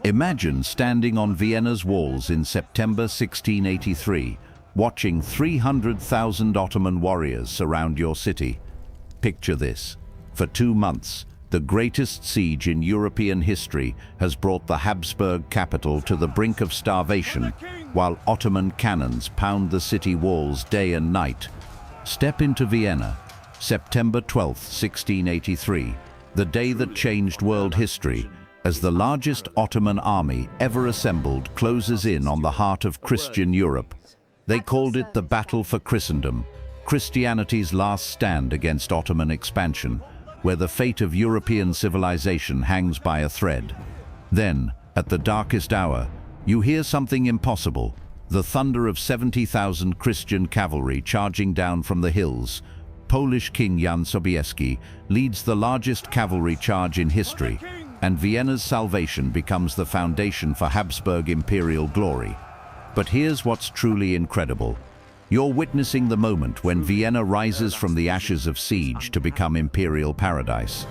Imagine standing on Vienna's walls in September 1683, watching 300,000 Ottoman warriors surround your city. Picture this. For 2 months, the greatest siege in European history has brought the Habsburg capital to the brink of starvation, while Ottoman cannons pound the city walls day and night. Step into Vienna, September 12, 1683, the day that changed world history, as the largest Ottoman army ever assembled closes in on the heart of Christian Europe. They called it the Battle for Christendom, Christianity's last stand against Ottoman expansion, where the fate of European civilization hangs by a thread. Then, at the darkest hour, you hear something impossible, the thunder of 70,000 Christian cavalry charging down from the hills. Polish King Jan Sobieski leads the largest cavalry charge in history, and Vienna's salvation becomes the foundation for Habsburg imperial glory. But here's what's truly incredible. You're witnessing the moment when Vienna rises from the ashes of siege to become imperial paradise.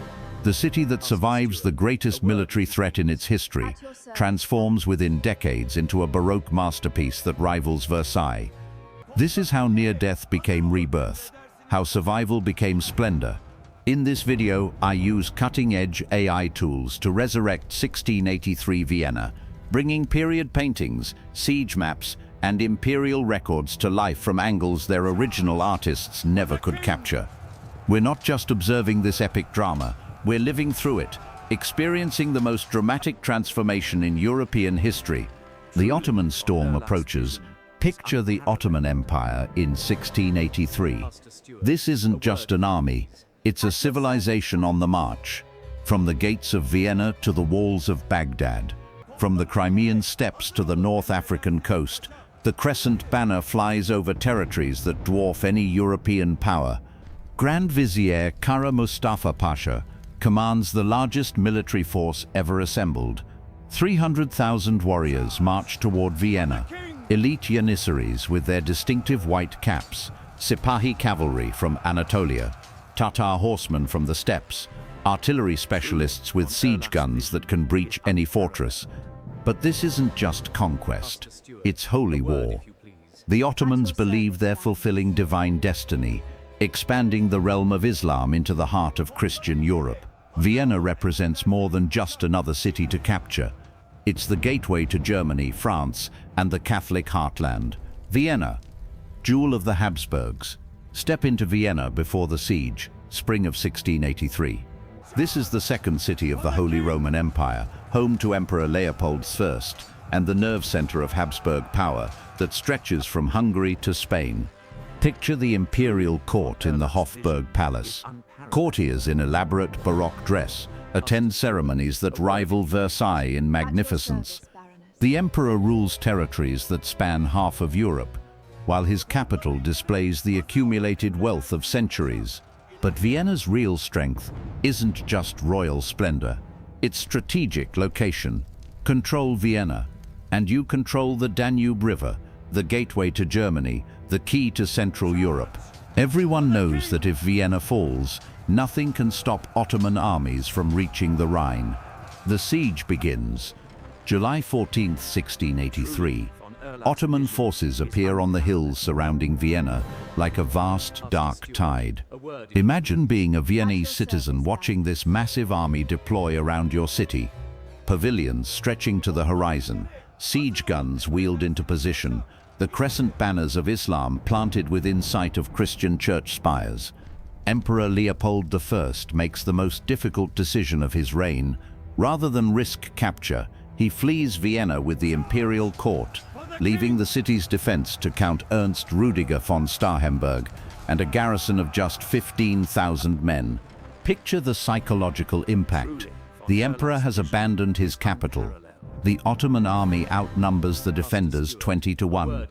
The city that survives the greatest military threat in its history transforms within decades into a baroque masterpiece that rivals Versailles. This is how near death became rebirth, how survival became splendor. In this video, I use cutting-edge AI tools to resurrect 1683 Vienna, bringing period paintings, siege maps, and imperial records to life from angles their original artists never could capture. We're not just observing this epic drama, we're living through it, experiencing the most dramatic transformation in European history. The Ottoman storm approaches. Picture the Ottoman Empire in 1683. This isn't just an army, it's a civilization on the march. From the gates of Vienna to the walls of Baghdad, from the Crimean steppes to the North African coast, the crescent banner flies over territories that dwarf any European power. Grand Vizier Kara Mustafa Pasha commands the largest military force ever assembled. 300,000 warriors march toward Vienna, elite janissaries with their distinctive white caps, Sipahi cavalry from Anatolia, Tatar horsemen from the steppes, artillery specialists with siege guns that can breach any fortress. But this isn't just conquest, it's holy war. The Ottomans believe they're fulfilling divine destiny, expanding the realm of Islam into the heart of Christian Europe. Vienna represents more than just another city to capture. It's the gateway to Germany, France, and the Catholic heartland. Vienna, jewel of the Habsburgs. Step into Vienna before the siege, spring of 1683. This is the second city of the Holy Roman Empire, home to Emperor Leopold I, and the nerve center of Habsburg power that stretches from Hungary to Spain. Picture the imperial court in the Hofburg Palace. Courtiers in elaborate baroque dress attend ceremonies that rival Versailles in magnificence. The emperor rules territories that span half of Europe, while his capital displays the accumulated wealth of centuries. But Vienna's real strength isn't just royal splendor, it's strategic location. Control Vienna, and you control the Danube River, the gateway to Germany, the key to Central Europe. Everyone knows that if Vienna falls, nothing can stop Ottoman armies from reaching the Rhine. The siege begins. July 14, 1683. Ottoman forces appear on the hills surrounding Vienna like a vast, dark tide. Imagine being a Viennese citizen watching this massive army deploy around your city. Pavilions stretching to the horizon, siege guns wheeled into position, the crescent banners of Islam planted within sight of Christian church spires. Emperor Leopold I makes the most difficult decision of his reign. Rather than risk capture, he flees Vienna with the imperial court, leaving the city's defense to Count Ernst Rüdiger von Starhemberg and a garrison of just 15,000 men. Picture the psychological impact. The emperor has abandoned his capital. The Ottoman army outnumbers the defenders 20-1.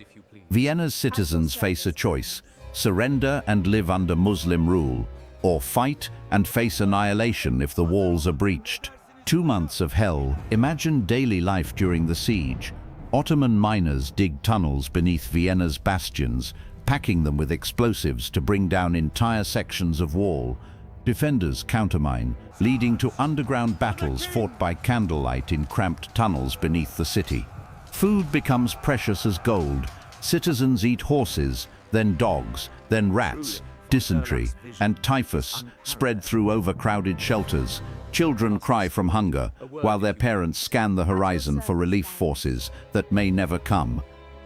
Vienna's citizens face a choice: surrender and live under Muslim rule, or fight and face annihilation if the walls are breached. 2 months of hell. Imagine daily life during the siege. Ottoman miners dig tunnels beneath Vienna's bastions, packing them with explosives to bring down entire sections of wall. Defenders countermine, leading to underground battles fought by candlelight in cramped tunnels beneath the city. Food becomes precious as gold. Citizens eat horses, then dogs, then rats. Dysentery and typhus spread through overcrowded shelters. Children cry from hunger, while their parents scan the horizon for relief forces that may never come.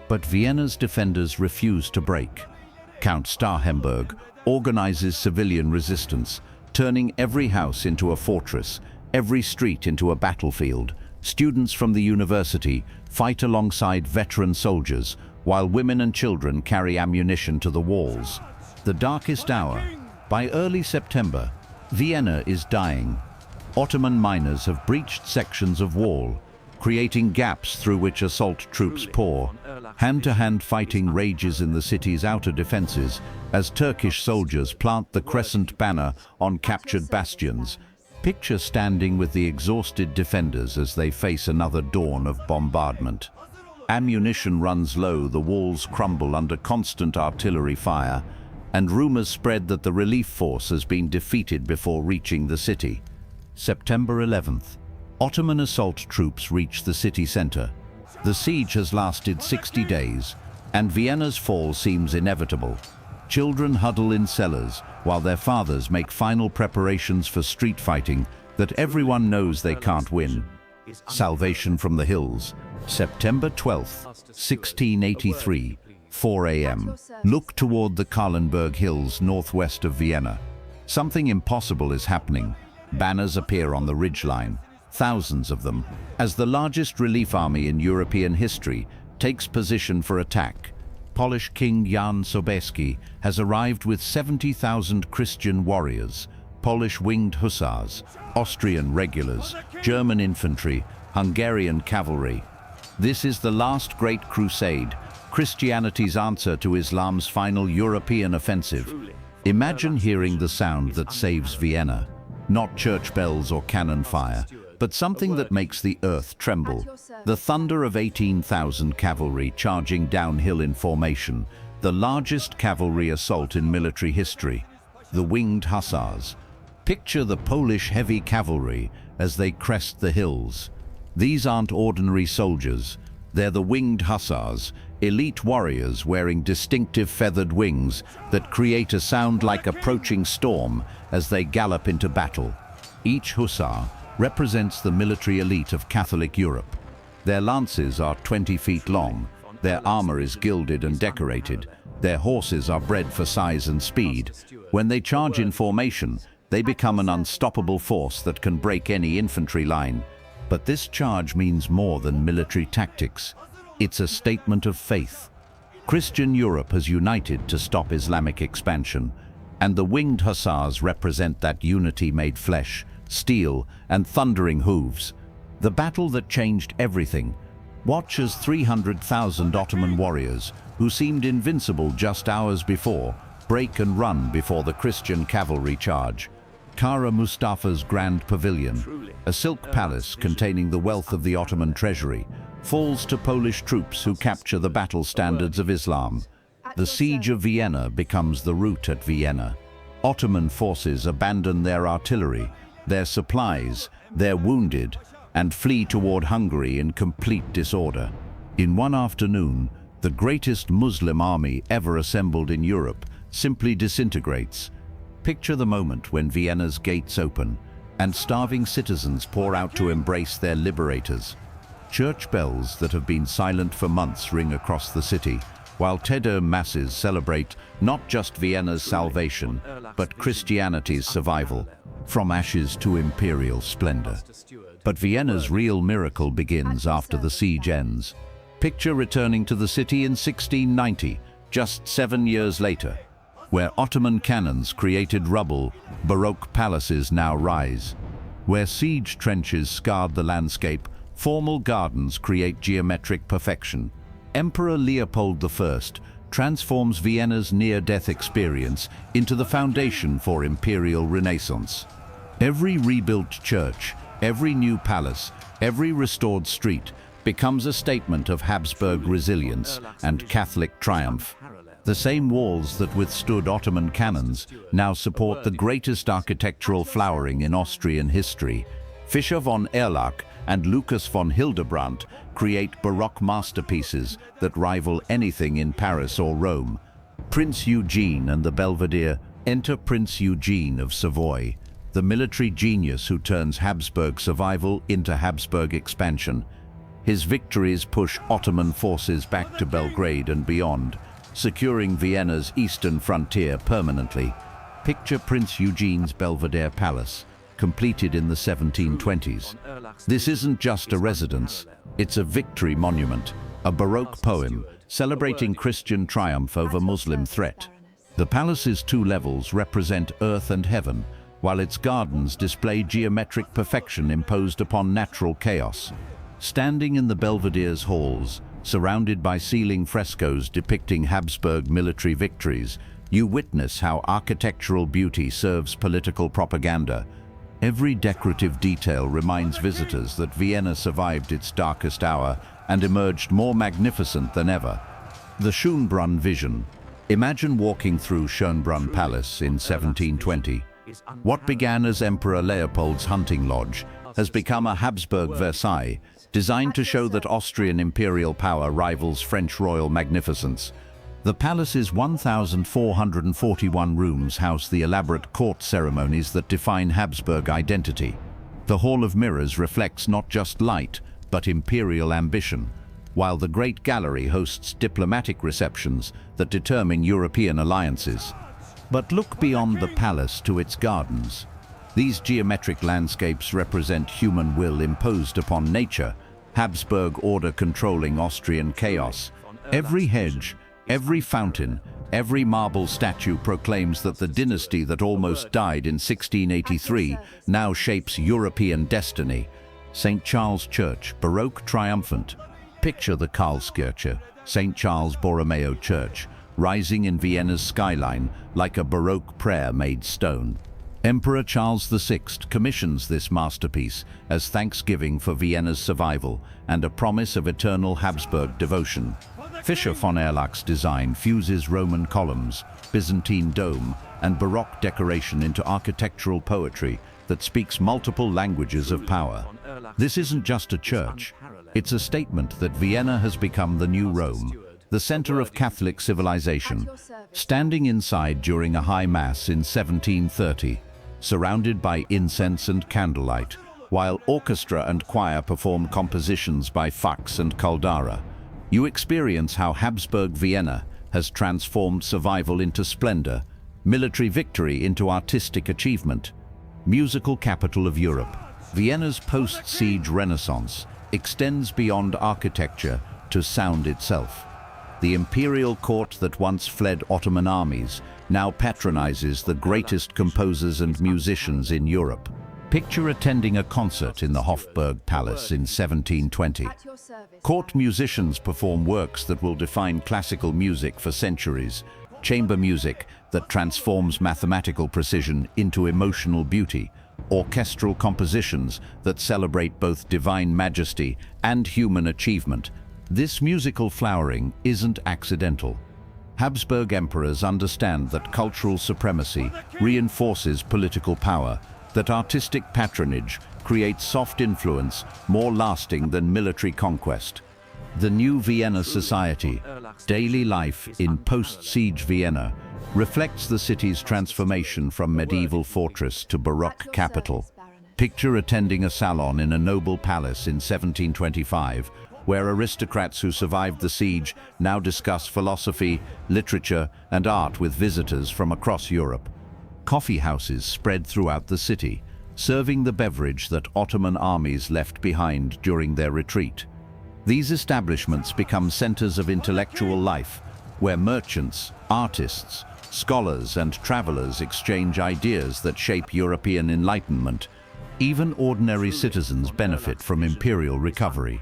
But Vienna's defenders refuse to break. Count Starhemberg organizes civilian resistance, turning every house into a fortress, every street into a battlefield. Students from the university fight alongside veteran soldiers, while women and children carry ammunition to the walls. The darkest hour. By early September, Vienna is dying. Ottoman miners have breached sections of wall, creating gaps through which assault troops pour. Hand-to-hand fighting rages in the city's outer defenses as Turkish soldiers plant the crescent banner on captured bastions. Picture standing with the exhausted defenders as they face another dawn of bombardment. Ammunition runs low, the walls crumble under constant artillery fire, and rumors spread that the relief force has been defeated before reaching the city. September 11th. Ottoman assault troops reach the city center. The siege has lasted 60 days, and Vienna's fall seems inevitable. Children huddle in cellars, while their fathers make final preparations for street fighting that everyone knows they can't win. Salvation from the hills. September 12th, 1683, 4 a.m. Look toward the Kahlenberg Hills northwest of Vienna. Something impossible is happening. Banners appear on the ridgeline, thousands of them, as the largest relief army in European history takes position for attack. Polish King Jan Sobieski has arrived with 70,000 Christian warriors, Polish winged hussars, Austrian regulars, German infantry, Hungarian cavalry. This is the last great crusade, Christianity's answer to Islam's final European offensive. Imagine hearing the sound that saves Vienna. Not church bells or cannon fire, but something that makes the earth tremble. The thunder of 18,000 cavalry charging downhill in formation, the largest cavalry assault in military history. The winged hussars. Picture the Polish heavy cavalry as they crest the hills. These aren't ordinary soldiers. They're the winged hussars, elite warriors wearing distinctive feathered wings that create a sound like approaching storm as they gallop into battle. Each hussar represents the military elite of Catholic Europe. Their lances are 20 feet long, their armor is gilded and decorated, their horses are bred for size and speed. When they charge in formation, they become an unstoppable force that can break any infantry line. But this charge means more than military tactics. It's a statement of faith. Christian Europe has united to stop Islamic expansion, and the winged hussars represent that unity made flesh, steel, and thundering hooves. The battle that changed everything. Watch as 300,000 Ottoman warriors, who seemed invincible just hours before, break and run before the Christian cavalry charge. Kara Mustafa's Grand Pavilion, a silk palace containing the wealth of the Ottoman treasury, falls to Polish troops who capture the battle standards of Islam. The siege of Vienna becomes the rout at Vienna. Ottoman forces abandon their artillery, their supplies, their wounded, and flee toward Hungary in complete disorder. In one afternoon, the greatest Muslim army ever assembled in Europe simply disintegrates. Picture the moment when Vienna's gates open and starving citizens pour out to embrace their liberators. Church bells that have been silent for months ring across the city, while Te Deum masses celebrate not just Vienna's salvation, but Christianity's survival, from ashes to imperial splendor. But Vienna's real miracle begins after the siege ends. Picture returning to the city in 1690, just 7 years later. Where Ottoman cannons created rubble, baroque palaces now rise. Where siege trenches scarred the landscape, formal gardens create geometric perfection. Emperor Leopold I transforms Vienna's near-death experience into the foundation for imperial renaissance. Every rebuilt church, every new palace, every restored street becomes a statement of Habsburg resilience and Catholic triumph. The same walls that withstood Ottoman cannons now support the greatest architectural flowering in Austrian history. Fischer von Erlach and Lucas von Hildebrandt create baroque masterpieces that rival anything in Paris or Rome. Prince Eugene and the Belvedere. Enter Prince Eugene of Savoy, the military genius who turns Habsburg survival into Habsburg expansion. His victories push Ottoman forces back to Belgrade and beyond, securing Vienna's eastern frontier permanently. Picture Prince Eugene's Belvedere Palace, completed in the 1720s. This isn't just a residence, it's a victory monument, a baroque poem celebrating Christian triumph over Muslim threat. The palace's two levels represent earth and heaven, while its gardens display geometric perfection imposed upon natural chaos. Standing in the Belvedere's halls, surrounded by ceiling frescoes depicting Habsburg military victories, you witness how architectural beauty serves political propaganda. Every decorative detail reminds visitors that Vienna survived its darkest hour and emerged more magnificent than ever. The Schönbrunn vision. Imagine walking through Schönbrunn Palace in 1720. What began as Emperor Leopold's hunting lodge has become a Habsburg Versailles, designed to show that Austrian imperial power rivals French royal magnificence. The palace's 1,441 rooms house the elaborate court ceremonies that define Habsburg identity. The Hall of Mirrors reflects not just light, but imperial ambition, while the Great Gallery hosts diplomatic receptions that determine European alliances. But look beyond the palace to its gardens. These geometric landscapes represent human will imposed upon nature, Habsburg order controlling Austrian chaos. Every hedge, every fountain, every marble statue proclaims that the dynasty that almost died in 1683 now shapes European destiny. St. Charles Church, Baroque triumphant. Picture the Karlskirche, St. Charles Borromeo Church, rising in Vienna's skyline like a Baroque prayer made stone. Emperor Charles VI commissions this masterpiece as thanksgiving for Vienna's survival and a promise of eternal Habsburg devotion. Fischer von Erlach's design fuses Roman columns, Byzantine dome, and Baroque decoration into architectural poetry that speaks multiple languages of power. This isn't just a church. It's a statement that Vienna has become the new Rome, the center of Catholic civilization. Standing inside during a high mass in 1730, surrounded by incense and candlelight, while orchestra and choir perform compositions by Fuchs and Caldara, you experience how Habsburg Vienna has transformed survival into splendor, military victory into artistic achievement. Musical capital of Europe, Vienna's post-siege renaissance extends beyond architecture to sound itself. The imperial court that once fled Ottoman armies now patronizes the greatest composers and musicians in Europe. Picture attending a concert in the Hofburg Palace in 1720. Court musicians perform works that will define classical music for centuries, chamber music that transforms mathematical precision into emotional beauty, orchestral compositions that celebrate both divine majesty and human achievement. This musical flowering isn't accidental. Habsburg emperors understand that cultural supremacy reinforces political power, that artistic patronage creates soft influence more lasting than military conquest. The new Vienna society, daily life in post-siege Vienna, reflects the city's transformation from medieval fortress to Baroque capital. Picture attending a salon in a noble palace in 1725, where aristocrats who survived the siege now discuss philosophy, literature, and art with visitors from across Europe. Coffee houses spread throughout the city, serving the beverage that Ottoman armies left behind during their retreat. These establishments become centers of intellectual life, where merchants, artists, scholars, and travelers exchange ideas that shape European enlightenment. Even ordinary citizens benefit from imperial recovery.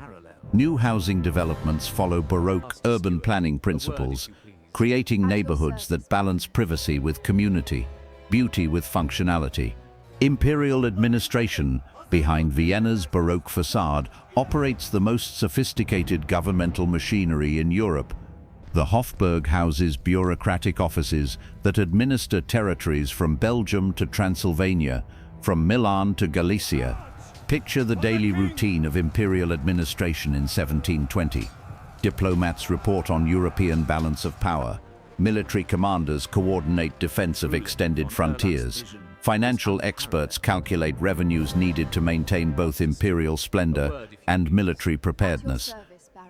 New housing developments follow Baroque urban planning principles, creating neighborhoods that balance privacy with community, beauty with functionality. Imperial administration, behind Vienna's Baroque facade, operates the most sophisticated governmental machinery in Europe. The Hofburg houses bureaucratic offices that administer territories from Belgium to Transylvania, from Milan to Galicia. Picture the daily routine of imperial administration in 1720. Diplomats report on European balance of power. Military commanders coordinate defense of extended frontiers. Financial experts calculate revenues needed to maintain both imperial splendor and military preparedness.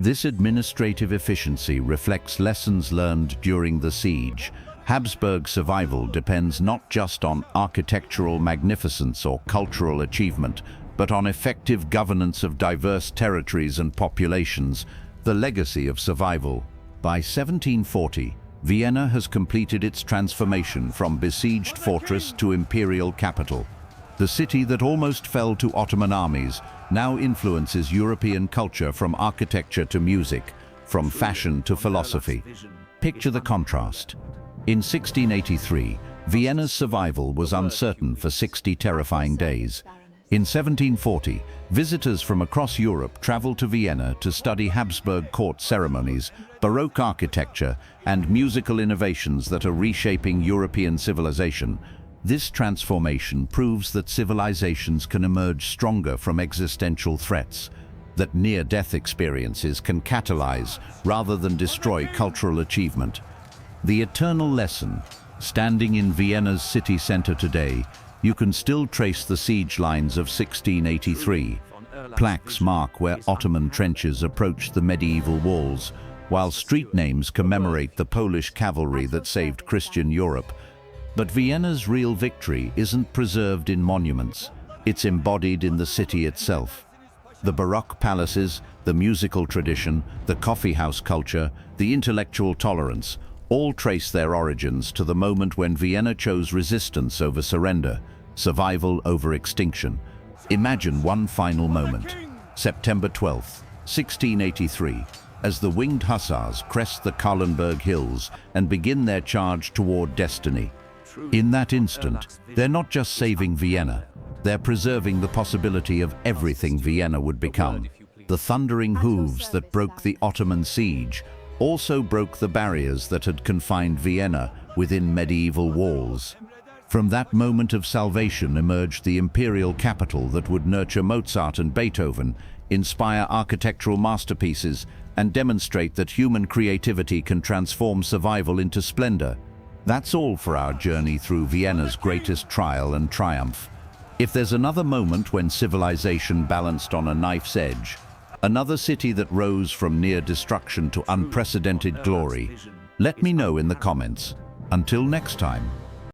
This administrative efficiency reflects lessons learned during the siege. Habsburg survival depends not just on architectural magnificence or cultural achievement, but on effective governance of diverse territories and populations, the legacy of survival. By 1740, Vienna has completed its transformation from besieged fortress to imperial capital. The city that almost fell to Ottoman armies now influences European culture from architecture to music, from fashion to philosophy. Picture the contrast. In 1683, Vienna's survival was uncertain for 60 terrifying days. In 1740, visitors from across Europe traveled to Vienna to study Habsburg court ceremonies, baroque architecture, and musical innovations that are reshaping European civilization. This transformation proves that civilizations can emerge stronger from existential threats, that near-death experiences can catalyze rather than destroy cultural achievement. The eternal lesson, standing in Vienna's city center today, you can still trace the siege lines of 1683. Plaques mark where Ottoman trenches approached the medieval walls, while street names commemorate the Polish cavalry that saved Christian Europe. But Vienna's real victory isn't preserved in monuments, it's embodied in the city itself. The Baroque palaces, the musical tradition, the coffeehouse culture, the intellectual tolerance, all trace their origins to the moment when Vienna chose resistance over surrender, survival over extinction. Imagine one final moment, September 12th, 1683, as the winged hussars crest the Kahlenberg Hills and begin their charge toward destiny. In that instant, they're not just saving Vienna, they're preserving the possibility of everything Vienna would become. The thundering hooves that broke the Ottoman siege also broke the barriers that had confined Vienna within medieval walls. From that moment of salvation emerged the imperial capital that would nurture Mozart and Beethoven, inspire architectural masterpieces, and demonstrate that human creativity can transform survival into splendor. That's all for our journey through Vienna's greatest trial and triumph. If there's another moment when civilization balanced on a knife's edge, another city that rose from near destruction to unprecedented glory, let me know in the comments. Until next time.